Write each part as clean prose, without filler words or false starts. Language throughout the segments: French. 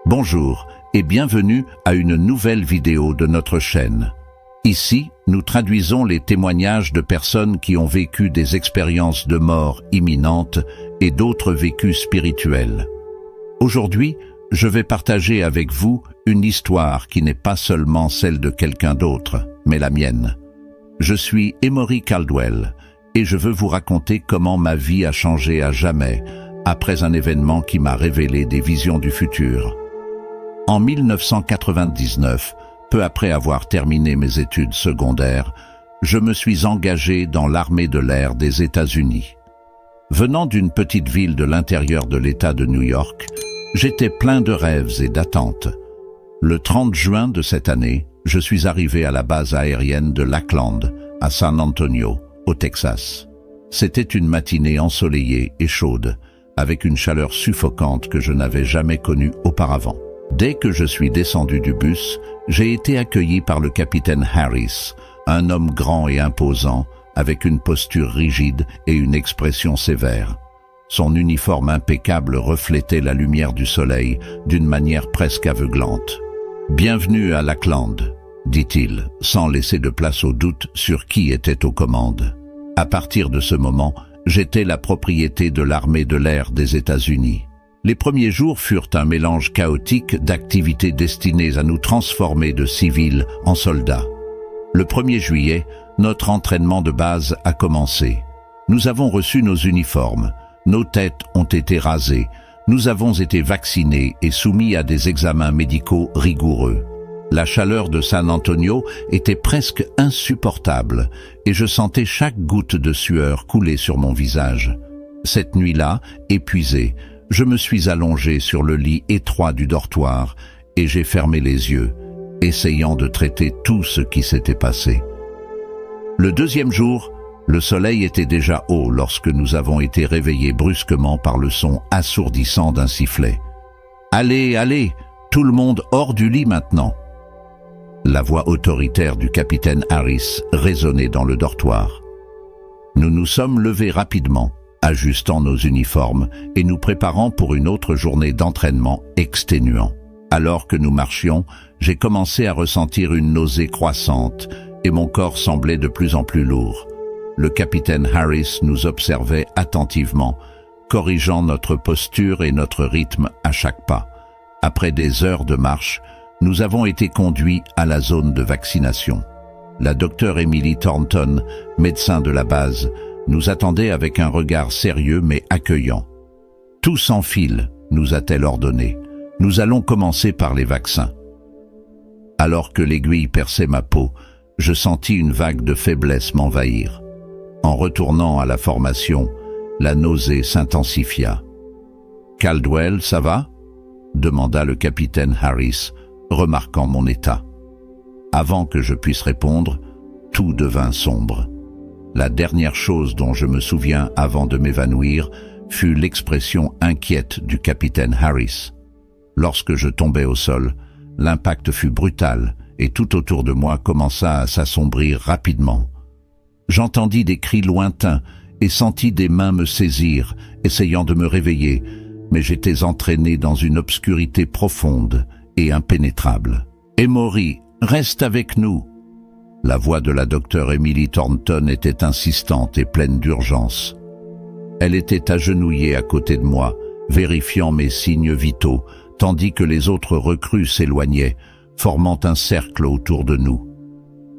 Bonjour et bienvenue à une nouvelle vidéo de notre chaîne. Ici, nous traduisons les témoignages de personnes qui ont vécu des expériences de mort imminente et d'autres vécus spirituels. Aujourd'hui, je vais partager avec vous une histoire qui n'est pas seulement celle de quelqu'un d'autre, mais la mienne. Je suis Emory Caldwell et je veux vous raconter comment ma vie a changé à jamais après un événement qui m'a révélé des visions du futur. En 1999, peu après avoir terminé mes études secondaires, je me suis engagé dans l'armée de l'air des États-Unis. Venant d'une petite ville de l'intérieur de l'État de New York, j'étais plein de rêves et d'attentes. Le 30 juin de cette année, je suis arrivé à la base aérienne de Lackland, à San Antonio, au Texas. C'était une matinée ensoleillée et chaude, avec une chaleur suffocante que je n'avais jamais connue auparavant. Dès que je suis descendu du bus, j'ai été accueilli par le capitaine Harris, un homme grand et imposant, avec une posture rigide et une expression sévère. Son uniforme impeccable reflétait la lumière du soleil d'une manière presque aveuglante. « Bienvenue à Lackland », dit-il, sans laisser de place au doute sur qui était aux commandes. À partir de ce moment, j'étais la propriété de l'armée de l'air des États-Unis. Les premiers jours furent un mélange chaotique d'activités destinées à nous transformer de civils en soldats. Le 1er juillet, notre entraînement de base a commencé. Nous avons reçu nos uniformes, nos têtes ont été rasées, nous avons été vaccinés et soumis à des examens médicaux rigoureux. La chaleur de San Antonio était presque insupportable et je sentais chaque goutte de sueur couler sur mon visage. Cette nuit-là, épuisé, je me suis allongé sur le lit étroit du dortoir et j'ai fermé les yeux, essayant de traiter tout ce qui s'était passé. Le 2e jour, le soleil était déjà haut lorsque nous avons été réveillés brusquement par le son assourdissant d'un sifflet. « Allez, allez, tout le monde hors du lit maintenant !» La voix autoritaire du capitaine Harris résonnait dans le dortoir. Nous nous sommes levés rapidement, ajustant nos uniformes et nous préparant pour une autre journée d'entraînement exténuant. Alors que nous marchions, j'ai commencé à ressentir une nausée croissante et mon corps semblait de plus en plus lourd. Le capitaine Harris nous observait attentivement, corrigeant notre posture et notre rythme à chaque pas. Après des heures de marche, nous avons été conduits à la zone de vaccination. La docteure Emily Thornton, médecin de la base, nous attendait avec un regard sérieux mais accueillant. « Tous en file », nous a-t-elle ordonné. « Nous allons commencer par les vaccins. » Alors que l'aiguille perçait ma peau, je sentis une vague de faiblesse m'envahir. En retournant à la formation, la nausée s'intensifia. « Caldwell, ça va ?» demanda le capitaine Harris, remarquant mon état. Avant que je puisse répondre, tout devint sombre. La dernière chose dont je me souviens avant de m'évanouir fut l'expression inquiète du capitaine Harris. Lorsque je tombai au sol, l'impact fut brutal et tout autour de moi commença à s'assombrir rapidement. J'entendis des cris lointains et sentis des mains me saisir, essayant de me réveiller, mais j'étais entraîné dans une obscurité profonde et impénétrable. « Emory, reste avec nous !» La voix de la docteure Emily Thornton était insistante et pleine d'urgence. Elle était agenouillée à côté de moi, vérifiant mes signes vitaux, tandis que les autres recrues s'éloignaient, formant un cercle autour de nous.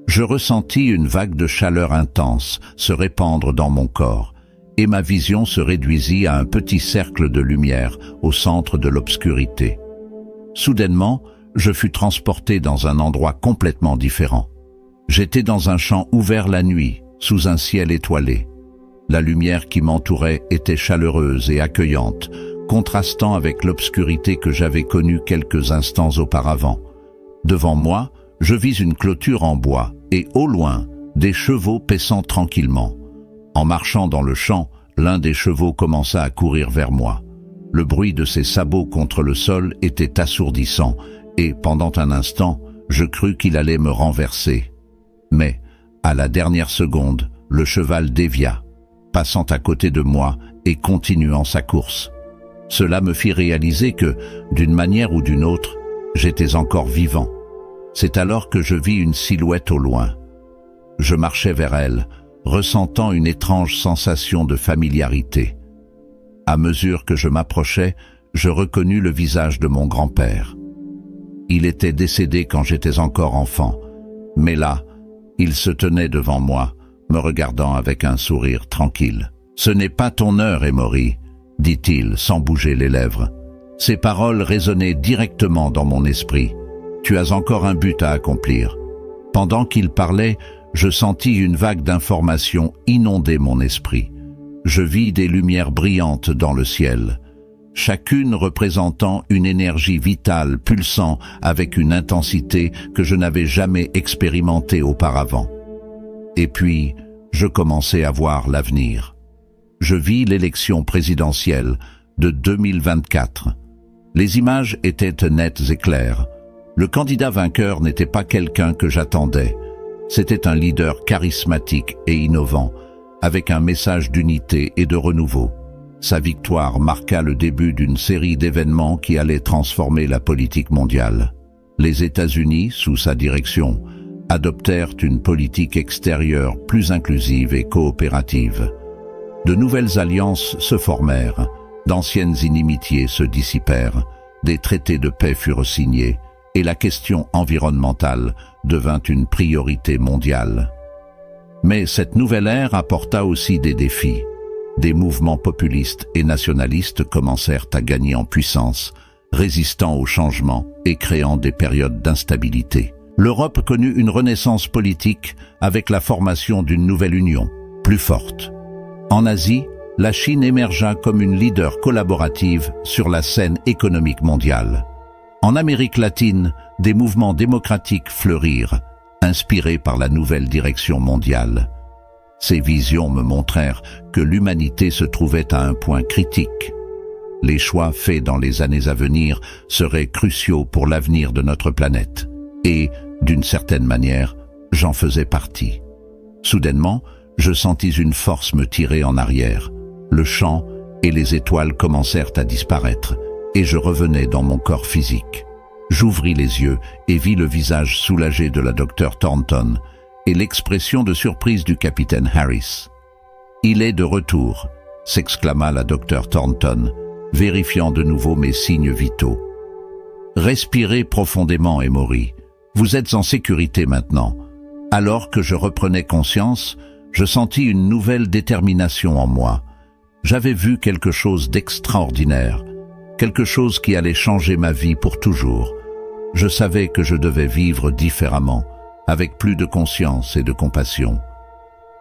Je ressentis une vague de chaleur intense se répandre dans mon corps, et ma vision se réduisit à un petit cercle de lumière au centre de l'obscurité. Soudainement, je fus transporté dans un endroit complètement différent. J'étais dans un champ ouvert la nuit, sous un ciel étoilé. La lumière qui m'entourait était chaleureuse et accueillante, contrastant avec l'obscurité que j'avais connue quelques instants auparavant. Devant moi, je vis une clôture en bois et, au loin, des chevaux paissant tranquillement. En marchant dans le champ, l'un des chevaux commença à courir vers moi. Le bruit de ses sabots contre le sol était assourdissant et, pendant un instant, je crus qu'il allait me renverser. Mais, à la dernière seconde, le cheval dévia, passant à côté de moi et continuant sa course. Cela me fit réaliser que, d'une manière ou d'une autre, j'étais encore vivant. C'est alors que je vis une silhouette au loin. Je marchais vers elle, ressentant une étrange sensation de familiarité. À mesure que je m'approchais, je reconnus le visage de mon grand-père. Il était décédé quand j'étais encore enfant, mais là, il se tenait devant moi, me regardant avec un sourire tranquille. « Ce n'est pas ton heure, Emory », dit-il sans bouger les lèvres. Ces paroles résonnaient directement dans mon esprit. Tu as encore un but à accomplir. Pendant qu'il parlait, je sentis une vague d'informations inonder mon esprit. Je vis des lumières brillantes dans le ciel, chacune représentant une énergie vitale pulsant avec une intensité que je n'avais jamais expérimentée auparavant. Et puis, je commençais à voir l'avenir. Je vis l'élection présidentielle de 2024. Les images étaient nettes et claires. Le candidat vainqueur n'était pas quelqu'un que j'attendais. C'était un leader charismatique et innovant, avec un message d'unité et de renouveau. Sa victoire marqua le début d'une série d'événements qui allaient transformer la politique mondiale. Les États-Unis, sous sa direction, adoptèrent une politique extérieure plus inclusive et coopérative. De nouvelles alliances se formèrent, d'anciennes inimitiés se dissipèrent, des traités de paix furent signés, et la question environnementale devint une priorité mondiale. Mais cette nouvelle ère apporta aussi des défis. Des mouvements populistes et nationalistes commencèrent à gagner en puissance, résistant au changement et créant des périodes d'instabilité. L'Europe connut une renaissance politique avec la formation d'une nouvelle union, plus forte. En Asie, la Chine émergea comme une leader collaborative sur la scène économique mondiale. En Amérique latine, des mouvements démocratiques fleurirent, inspirés par la nouvelle direction mondiale. Ces visions me montrèrent que l'humanité se trouvait à un point critique. Les choix faits dans les années à venir seraient cruciaux pour l'avenir de notre planète. Et, d'une certaine manière, j'en faisais partie. Soudainement, je sentis une force me tirer en arrière. Le champ et les étoiles commencèrent à disparaître, et je revenais dans mon corps physique. J'ouvris les yeux et vis le visage soulagé de la Dr Thornton et l'expression de surprise du capitaine Harris. « Il est de retour », s'exclama la Dr Thornton, vérifiant de nouveau mes signes vitaux. « Respirez profondément, Emory. Vous êtes en sécurité maintenant. » Alors que je reprenais conscience, je sentis une nouvelle détermination en moi. J'avais vu quelque chose d'extraordinaire, quelque chose qui allait changer ma vie pour toujours. Je savais que je devais vivre différemment, avec plus de conscience et de compassion.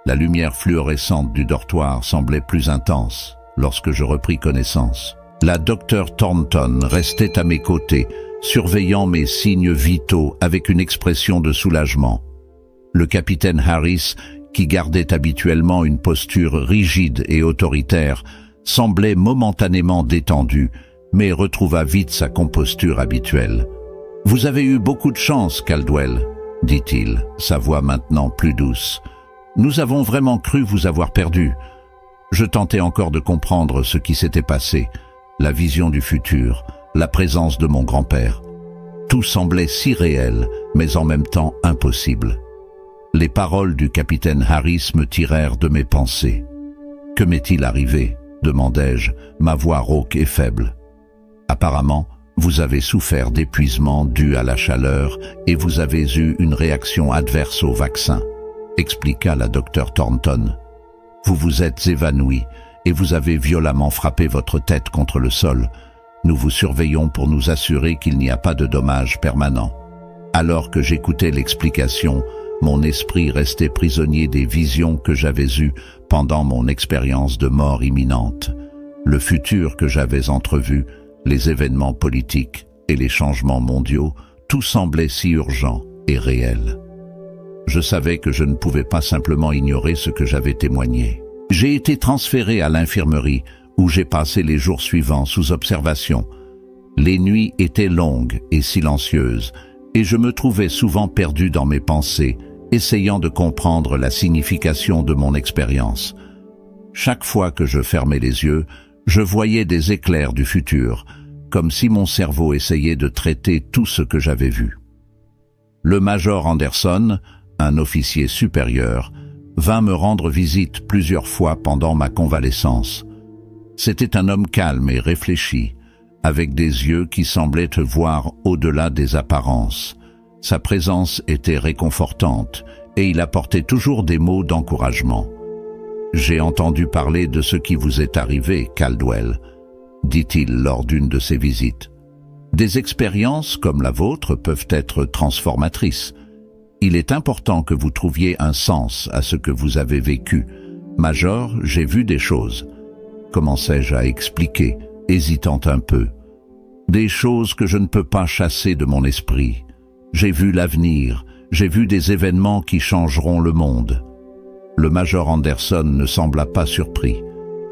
La lumière fluorescente du dortoir semblait plus intense lorsque je repris connaissance. La Dr Thornton restait à mes côtés, surveillant mes signes vitaux avec une expression de soulagement. Le capitaine Harris, qui gardait habituellement une posture rigide et autoritaire, semblait momentanément détendu, mais retrouva vite sa composture habituelle. « Vous avez eu beaucoup de chance, Caldwell », dit-il, sa voix maintenant plus douce. « Nous avons vraiment cru vous avoir perdu. » Je tentais encore de comprendre ce qui s'était passé, la vision du futur, la présence de mon grand-père. Tout semblait si réel, mais en même temps impossible. Les paroles du capitaine Harris me tirèrent de mes pensées. « Que m'est-il arrivé ?» demandai-je, ma voix rauque et faible. « Apparemment, vous avez souffert d'épuisement dû à la chaleur et vous avez eu une réaction adverse au vaccin, » expliqua la Dr Thornton. « Vous vous êtes évanoui et vous avez violemment frappé votre tête contre le sol. Nous vous surveillons pour nous assurer qu'il n'y a pas de dommages permanents. » Alors que j'écoutais l'explication, mon esprit restait prisonnier des visions que j'avais eues pendant mon expérience de mort imminente. Le futur que j'avais entrevu, les événements politiques et les changements mondiaux, tout semblait si urgent et réel. Je savais que je ne pouvais pas simplement ignorer ce que j'avais témoigné. J'ai été transféré à l'infirmerie où j'ai passé les jours suivants sous observation. Les nuits étaient longues et silencieuses, et je me trouvais souvent perdu dans mes pensées, essayant de comprendre la signification de mon expérience. Chaque fois que je fermais les yeux, Je voyais des éclairs du futur, comme si mon cerveau essayait de traiter tout ce que j'avais vu. Le major Anderson, un officier supérieur, vint me rendre visite plusieurs fois pendant ma convalescence. C'était un homme calme et réfléchi, avec des yeux qui semblaient te voir au-delà des apparences. Sa présence était réconfortante et il apportait toujours des mots d'encouragement. « J'ai entendu parler de ce qui vous est arrivé, Caldwell », dit-il lors d'une de ses visites. « Des expériences comme la vôtre peuvent être transformatrices. Il est important que vous trouviez un sens à ce que vous avez vécu. Major, j'ai vu des choses. » Commençai-je à expliquer, hésitant un peu. Des choses que je ne peux pas chasser de mon esprit. J'ai vu l'avenir, j'ai vu des événements qui changeront le monde. Le major Anderson ne sembla pas surpris.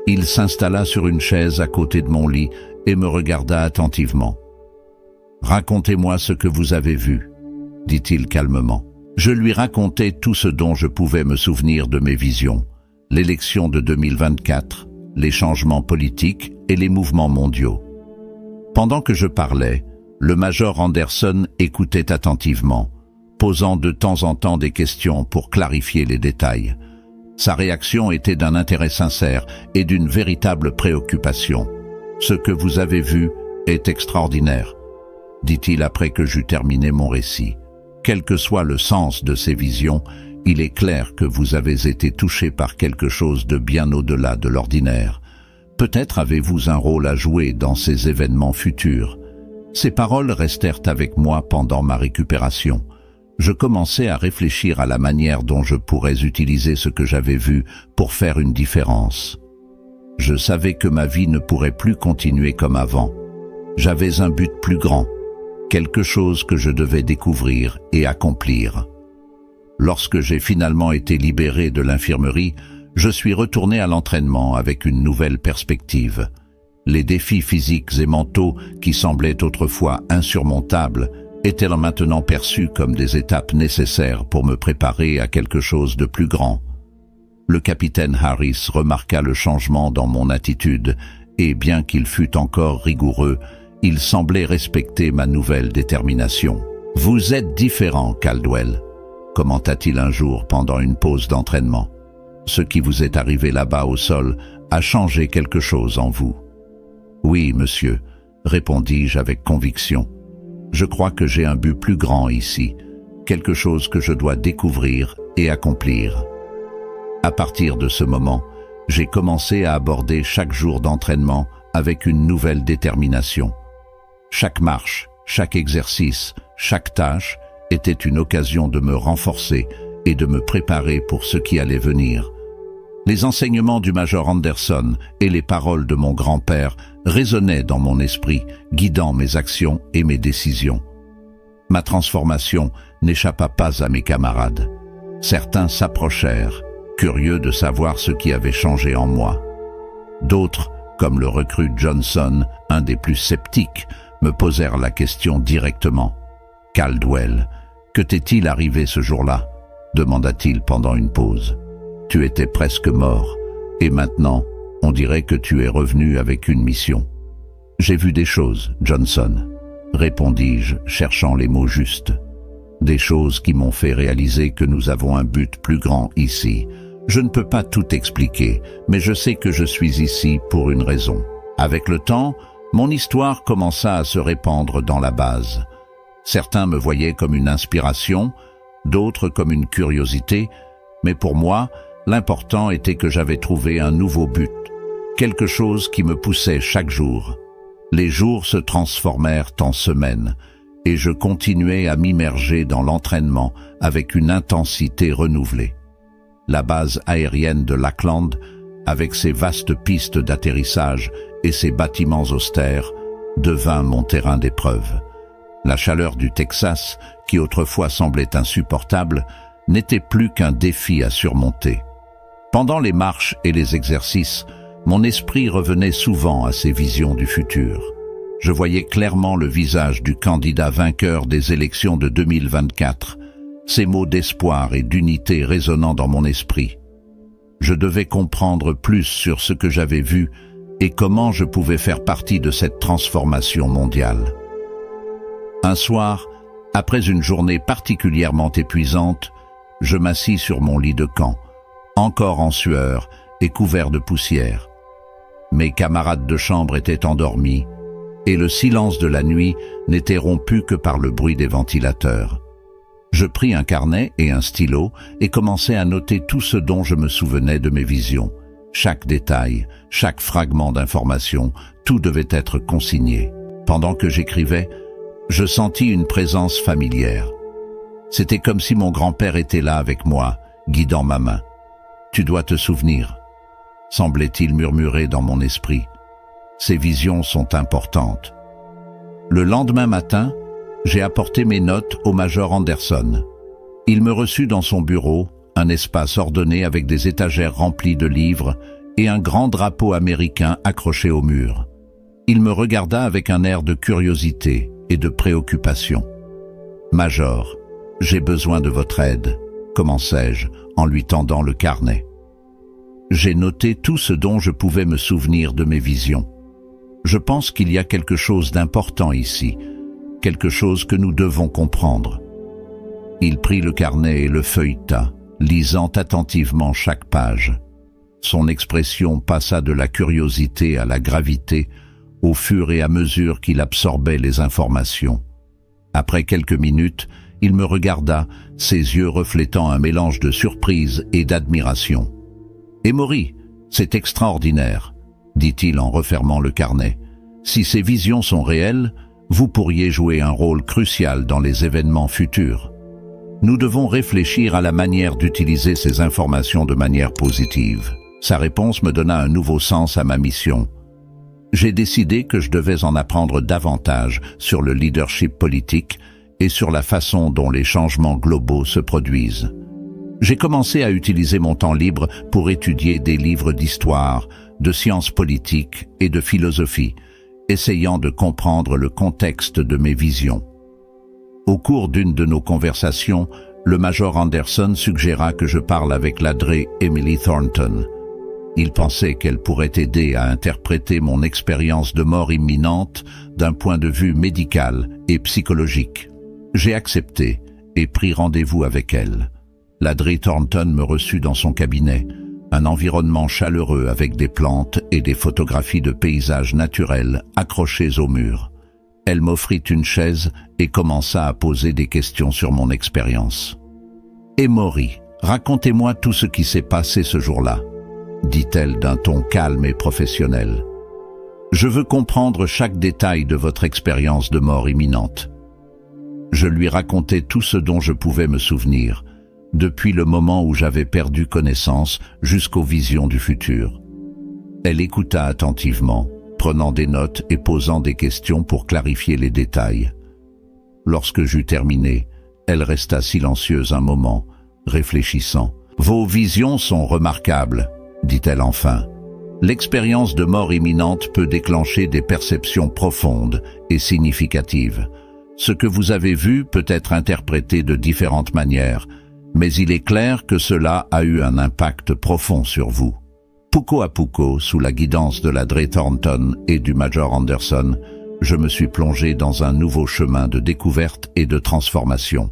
Il s'installa sur une chaise à côté de mon lit et me regarda attentivement. « Racontez-moi ce que vous avez vu, » dit-il calmement. Je lui racontai tout ce dont je pouvais me souvenir de mes visions, l'élection de 2024, les changements politiques et les mouvements mondiaux. Pendant que je parlais, le major Anderson écoutait attentivement, posant de temps en temps des questions pour clarifier les détails. Sa réaction était d'un intérêt sincère et d'une véritable préoccupation. « Ce que vous avez vu est extraordinaire », dit-il après que j'eus terminé mon récit. « Quel que soit le sens de ces visions, il est clair que vous avez été touché par quelque chose de bien au-delà de l'ordinaire. Peut-être avez-vous un rôle à jouer dans ces événements futurs. » Ces paroles restèrent avec moi pendant ma récupération. Je commençais à réfléchir à la manière dont je pourrais utiliser ce que j'avais vu pour faire une différence. Je savais que ma vie ne pourrait plus continuer comme avant. J'avais un but plus grand, quelque chose que je devais découvrir et accomplir. Lorsque j'ai finalement été libéré de l'infirmerie, je suis retourné à l'entraînement avec une nouvelle perspective. Les défis physiques et mentaux qui semblaient autrefois insurmontables étaient maintenant perçus comme des étapes nécessaires pour me préparer à quelque chose de plus grand. Le capitaine Harris remarqua le changement dans mon attitude et, bien qu'il fût encore rigoureux, il semblait respecter ma nouvelle détermination. « Vous êtes différent, Caldwell », commenta-t-il un jour pendant une pause d'entraînement. « Ce qui vous est arrivé là-bas au sol a changé quelque chose en vous. » « Oui, monsieur, » répondis-je avec conviction. « Je crois que j'ai un but plus grand ici, quelque chose que je dois découvrir et accomplir. » À partir de ce moment, j'ai commencé à aborder chaque jour d'entraînement avec une nouvelle détermination. Chaque marche, chaque exercice, chaque tâche était une occasion de me renforcer et de me préparer pour ce qui allait venir. Les enseignements du major Anderson et les paroles de mon grand-père résonnaient dans mon esprit, guidant mes actions et mes décisions. Ma transformation n'échappa pas à mes camarades. Certains s'approchèrent, curieux de savoir ce qui avait changé en moi. D'autres, comme le recrue Johnson, un des plus sceptiques, me posèrent la question directement. « Caldwell, que t'est-il arrivé ce jour-là » demanda-t-il pendant une pause. « Tu étais presque mort, et maintenant, on dirait que tu es revenu avec une mission. »« J'ai vu des choses, Johnson, » répondis-je, cherchant les mots justes. « Des choses qui m'ont fait réaliser que nous avons un but plus grand ici. Je ne peux pas tout expliquer, mais je sais que je suis ici pour une raison. » Avec le temps, mon histoire commença à se répandre dans la base. Certains me voyaient comme une inspiration, d'autres comme une curiosité, mais pour moi, l'important était que j'avais trouvé un nouveau but, quelque chose qui me poussait chaque jour. Les jours se transformèrent en semaines, et je continuais à m'immerger dans l'entraînement avec une intensité renouvelée. La base aérienne de Lackland, avec ses vastes pistes d'atterrissage et ses bâtiments austères, devint mon terrain d'épreuve. La chaleur du Texas, qui autrefois semblait insupportable, n'était plus qu'un défi à surmonter. Pendant les marches et les exercices, mon esprit revenait souvent à ces visions du futur. Je voyais clairement le visage du candidat vainqueur des élections de 2024, ces mots d'espoir et d'unité résonnant dans mon esprit. Je devais comprendre plus sur ce que j'avais vu et comment je pouvais faire partie de cette transformation mondiale. Un soir, après une journée particulièrement épuisante, je m'assis sur mon lit de camp, encore en sueur et couvert de poussière. Mes camarades de chambre étaient endormis, et le silence de la nuit n'était rompu que par le bruit des ventilateurs. Je pris un carnet et un stylo et commençai à noter tout ce dont je me souvenais de mes visions. Chaque détail, chaque fragment d'information, tout devait être consigné. Pendant que j'écrivais, je sentis une présence familière. C'était comme si mon grand-père était là avec moi, guidant ma main. « Tu dois te souvenir », semblait-il murmurer dans mon esprit. « Ces visions sont importantes. » Le lendemain matin, j'ai apporté mes notes au major Anderson. Il me reçut dans son bureau, un espace ordonné avec des étagères remplies de livres et un grand drapeau américain accroché au mur. Il me regarda avec un air de curiosité et de préoccupation. « Major, j'ai besoin de votre aide », commençai-je en lui tendant le carnet. J'ai noté tout ce dont je pouvais me souvenir de mes visions. Je pense qu'il y a quelque chose d'important ici, quelque chose que nous devons comprendre. Il prit le carnet et le feuilleta, lisant attentivement chaque page. Son expression passa de la curiosité à la gravité au fur et à mesure qu'il absorbait les informations. Après quelques minutes, il me regarda, ses yeux reflétant un mélange de surprise et d'admiration. « Emory, c'est extraordinaire », dit-il en refermant le carnet. « Si ces visions sont réelles, vous pourriez jouer un rôle crucial dans les événements futurs. Nous devons réfléchir à la manière d'utiliser ces informations de manière positive. » Sa réponse me donna un nouveau sens à ma mission. J'ai décidé que je devais en apprendre davantage sur le leadership politique et sur la façon dont les changements globaux se produisent. J'ai commencé à utiliser mon temps libre pour étudier des livres d'histoire, de sciences politiques et de philosophie, essayant de comprendre le contexte de mes visions. Au cours d'une de nos conversations, le major Anderson suggéra que je parle avec l'adrée Emily Thornton. Il pensait qu'elle pourrait aider à interpréter mon expérience de mort imminente d'un point de vue médical et psychologique. J'ai accepté et pris rendez-vous avec elle. L'adrée Thornton me reçut dans son cabinet, un environnement chaleureux avec des plantes et des photographies de paysages naturels accrochés au mur. Elle m'offrit une chaise et commença à poser des questions sur mon expérience. « Emory, racontez-moi tout ce qui s'est passé ce jour-là, » dit-elle d'un ton calme et professionnel. « Je veux comprendre chaque détail de votre expérience de mort imminente. » Je lui racontai tout ce dont je pouvais me souvenir, depuis le moment où j'avais perdu connaissance jusqu'aux visions du futur. Elle écouta attentivement, prenant des notes et posant des questions pour clarifier les détails. Lorsque j'eus terminé, elle resta silencieuse un moment, réfléchissant. « Vos visions sont remarquables, » dit-elle enfin. « L'expérience de mort imminente peut déclencher des perceptions profondes et significatives. Ce que vous avez vu peut être interprété de différentes manières, mais il est clair que cela a eu un impact profond sur vous. » Pouco à pouco, sous la guidance de l'adrée Thornton et du major Anderson, je me suis plongé dans un nouveau chemin de découverte et de transformation.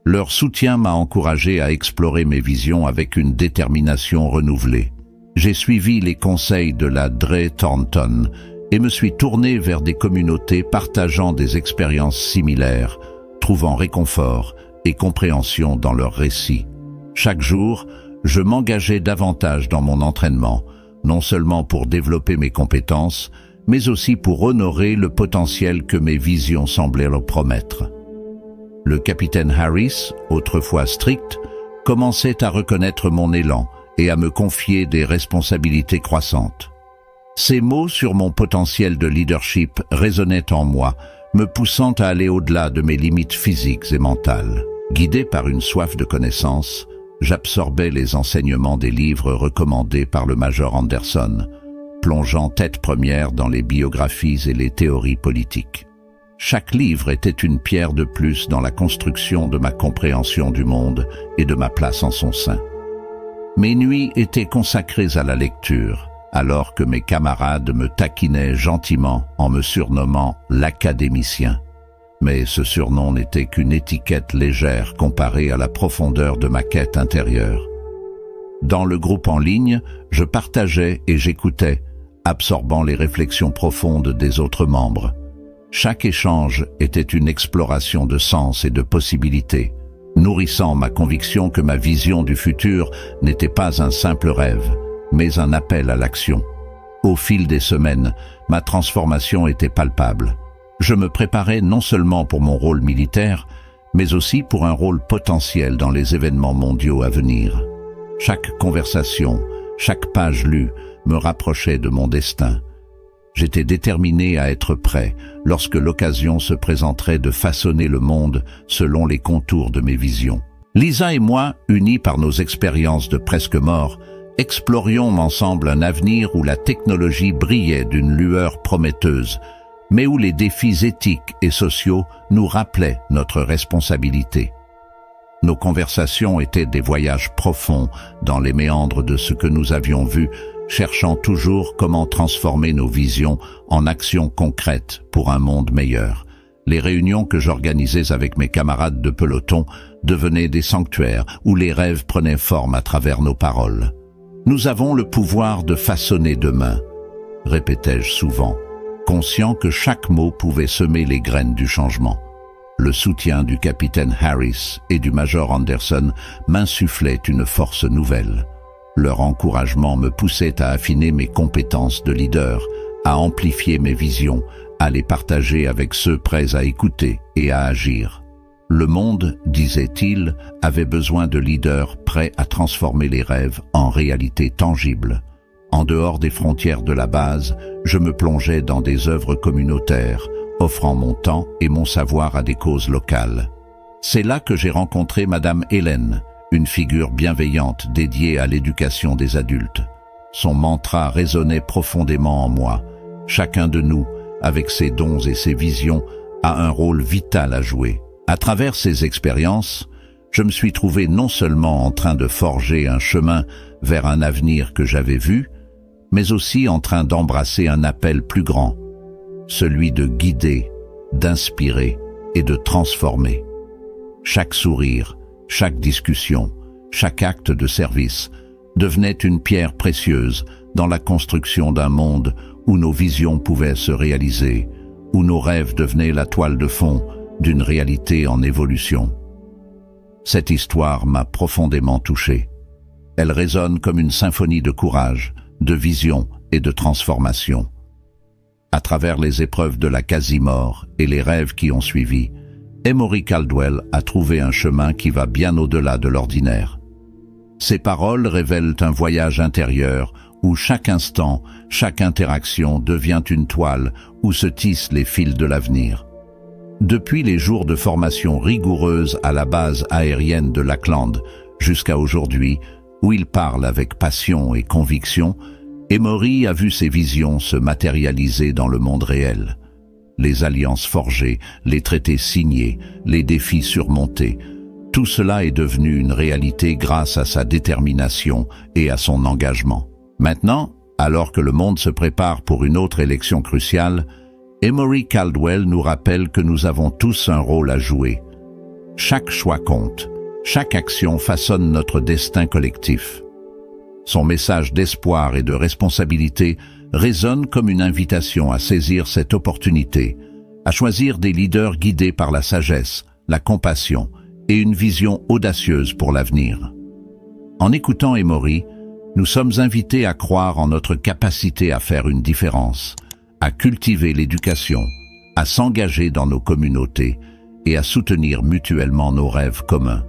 Leur soutien m'a encouragé à explorer mes visions avec une détermination renouvelée. J'ai suivi les conseils de l'adrée Thornton et me suis tourné vers des communautés partageant des expériences similaires, trouvant réconfort et compréhension dans leurs récits. Chaque jour, je m'engageais davantage dans mon entraînement, non seulement pour développer mes compétences, mais aussi pour honorer le potentiel que mes visions semblaient leur promettre. Le capitaine Harris, autrefois strict, commençait à reconnaître mon élan et à me confier des responsabilités croissantes. Ces mots sur mon potentiel de leadership résonnaient en moi, me poussant à aller au-delà de mes limites physiques et mentales. Guidé par une soif de connaissance, j'absorbais les enseignements des livres recommandés par le major Anderson, plongeant tête première dans les biographies et les théories politiques. Chaque livre était une pierre de plus dans la construction de ma compréhension du monde et de ma place en son sein. Mes nuits étaient consacrées à la lecture, alors que mes camarades me taquinaient gentiment en me surnommant l'académicien. Mais ce surnom n'était qu'une étiquette légère comparée à la profondeur de ma quête intérieure. Dans le groupe en ligne, je partageais et j'écoutais, absorbant les réflexions profondes des autres membres. Chaque échange était une exploration de sens et de possibilités, nourrissant ma conviction que ma vision du futur n'était pas un simple rêve, mais un appel à l'action. Au fil des semaines, ma transformation était palpable. Je me préparais non seulement pour mon rôle militaire, mais aussi pour un rôle potentiel dans les événements mondiaux à venir. Chaque conversation, chaque page lue me rapprochait de mon destin. J'étais déterminé à être prêt lorsque l'occasion se présenterait de façonner le monde selon les contours de mes visions. Lisa et moi, unis par nos expériences de presque mort, explorions ensemble un avenir où la technologie brillait d'une lueur prometteuse, mais où les défis éthiques et sociaux nous rappelaient notre responsabilité. Nos conversations étaient des voyages profonds dans les méandres de ce que nous avions vu, cherchant toujours comment transformer nos visions en actions concrètes pour un monde meilleur. Les réunions que j'organisais avec mes camarades de peloton devenaient des sanctuaires où les rêves prenaient forme à travers nos paroles. Nous avons le pouvoir de façonner demain, répétais-je souvent, conscient que chaque mot pouvait semer les graines du changement. Le soutien du capitaine Harris et du major Anderson m'insufflait une force nouvelle. Leur encouragement me poussait à affiner mes compétences de leader, à amplifier mes visions, à les partager avec ceux prêts à écouter et à agir. Le monde, disait-il, avait besoin de leaders prêts à transformer les rêves en réalité tangible. En dehors des frontières de la base, je me plongeais dans des œuvres communautaires, offrant mon temps et mon savoir à des causes locales. C'est là que j'ai rencontré Madame Hélène, une figure bienveillante dédiée à l'éducation des adultes. Son mantra résonnait profondément en moi. Chacun de nous, avec ses dons et ses visions, a un rôle vital à jouer. À travers ces expériences, je me suis trouvé non seulement en train de forger un chemin vers un avenir que j'avais vu, mais aussi en train d'embrasser un appel plus grand, celui de guider, d'inspirer et de transformer. Chaque sourire, chaque discussion, chaque acte de service devenait une pierre précieuse dans la construction d'un monde où nos visions pouvaient se réaliser, où nos rêves devenaient la toile de fond d'une réalité en évolution. Cette histoire m'a profondément touché. Elle résonne comme une symphonie de courage, de vision et de transformation. À travers les épreuves de la quasi-mort et les rêves qui ont suivi, Emory Caldwell a trouvé un chemin qui va bien au-delà de l'ordinaire. Ses paroles révèlent un voyage intérieur où chaque instant, chaque interaction devient une toile où se tissent les fils de l'avenir. Depuis les jours de formation rigoureuse à la base aérienne de Lackland jusqu'à aujourd'hui, où il parle avec passion et conviction, Emory a vu ses visions se matérialiser dans le monde réel. Les alliances forgées, les traités signés, les défis surmontés, tout cela est devenu une réalité grâce à sa détermination et à son engagement. Maintenant, alors que le monde se prépare pour une autre élection cruciale, Emory Caldwell nous rappelle que nous avons tous un rôle à jouer. Chaque choix compte, chaque action façonne notre destin collectif. Son message d'espoir et de responsabilité résonne comme une invitation à saisir cette opportunité, à choisir des leaders guidés par la sagesse, la compassion et une vision audacieuse pour l'avenir. En écoutant Emory, nous sommes invités à croire en notre capacité à faire une différence, à cultiver l'éducation, à s'engager dans nos communautés et à soutenir mutuellement nos rêves communs.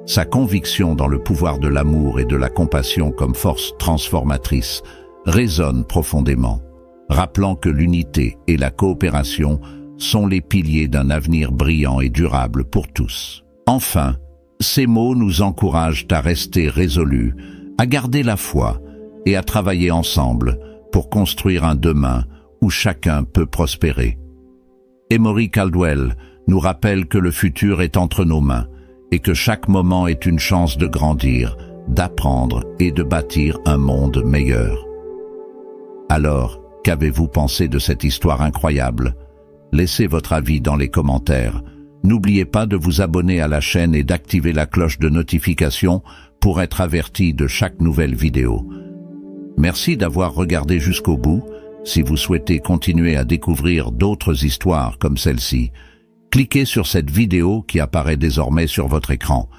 Sa conviction dans le pouvoir de l'amour et de la compassion comme force transformatrice résonne profondément, rappelant que l'unité et la coopération sont les piliers d'un avenir brillant et durable pour tous. Enfin, ces mots nous encouragent à rester résolus, à garder la foi et à travailler ensemble pour construire un demain où chacun peut prospérer. Emory Caldwell nous rappelle que le futur est entre nos mains et que chaque moment est une chance de grandir, d'apprendre et de bâtir un monde meilleur. Alors, qu'avez-vous pensé de cette histoire incroyable? Laissez votre avis dans les commentaires. N'oubliez pas de vous abonner à la chaîne et d'activer la cloche de notification pour être averti de chaque nouvelle vidéo. Merci d'avoir regardé jusqu'au bout. Si vous souhaitez continuer à découvrir d'autres histoires comme celle-ci, cliquez sur cette vidéo qui apparaît désormais sur votre écran.